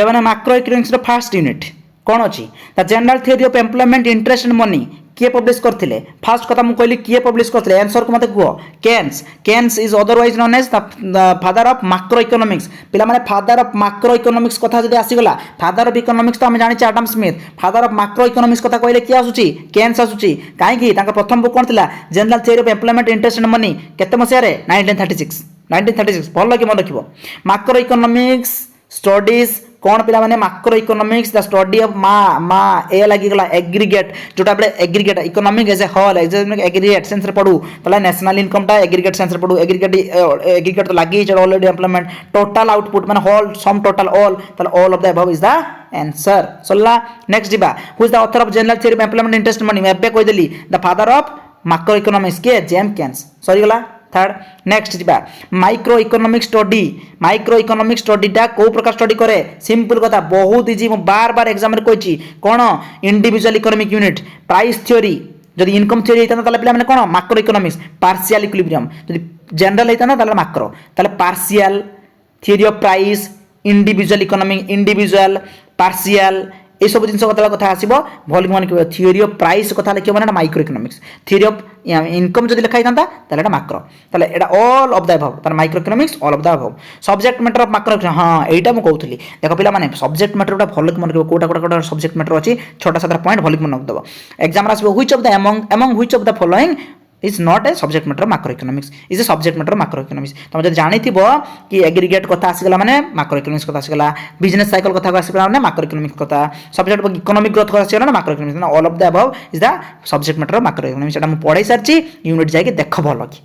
पे macro economics रो first unit कौन अच्छी the general theory of employment interest and money किए पब्लिश करथिले फर्स्ट कथा मु कहली किए पब्लिश करथिले आंसर को मते कुओ Keynes Keynes is otherwise known as the father of macro economics पिला माने फादर ऑफ माक्रो इकोनॉमिक्स कथा जदी आसी गला फादर ऑफ इकोनॉमिक्स तो हम जानि Adam Smith father of macro economics कथा कहले किए आसुची केन्स आसुची काहे कि ताका प्रथम बुक कोन थिला general theory of employment interest and money केते मसिया रे 1936 भल कि मन रखिबो माक्रो इकोनॉमिक्स स्टडीज कौन पिला माने macroeconomics the study of मा ए लगी गला एग्रीगेट जोटा बडे aggregate economic as a whole aggregate sense रे पडू तला नेशनल इनकम टा एग्रीगेट सेंस रे पडू एग्रीगेट तो लागी छ ऑलरेडी एम्प्लॉयमेंट टोटल आउटपुट माने होल सम टोटल ऑल तला all of the above is the answer सोल्ला नेक्स्ट दिबा who is the author of general theory of employment interest money मैं एबे कोइ देली the father of macro economics के James Keynes sorry गला third next जीवा माइक्रो इकोनॉमिक स्टडी टा को प्रकार स्टडी करे सिंपल कथा बहुत इजी मु बार बार एग्जाम रे कहछि कोन individual economic unit price theory जदि इनकम थ्योरी हेता ताले पिला माने कोन माक्रो इकोनॉमिक्स पार्शियल इक्विलिब्रियम जदि जनरल हेता ना ताले माक्रो ताले partial theory of price individual economic individual partial ये सब जिन कथा आसो भल मन थ्योरी ऑफ प्राइस कथा लिखे मैंने micro economics theory of income जब लिखाई था माक्रो ताले एटा all of the above micro economics all of the above subject matter of macro हाँ एटा मु कहूली देख पिला माने सब्जेक्ट मैटर गोटा भल मन कोटा कोटा सब्जेक्ट मैटर अच्छी छोटा सात पॉइंट भल मन रखिदेव एग्जाम आसो which of the among which of the following is not a subject matter macro economics is a subject matter macro economics तुम जब जानी कि एग्रीगेट कथा आसीगला माने माक्रो इकोनॉमिक्स कथा आसीगला बिजनेस साइकिल कथा आसीगला माने माक्रो इकोनॉमिक्स कथा सब्जेक्ट इकोनॉमिक ग्रोथ कथा आसीगला macroeconomics all of the above is the subject matter macroeconomics एटा हम पढ़ाई सारची यूनिट जाके देख भल कि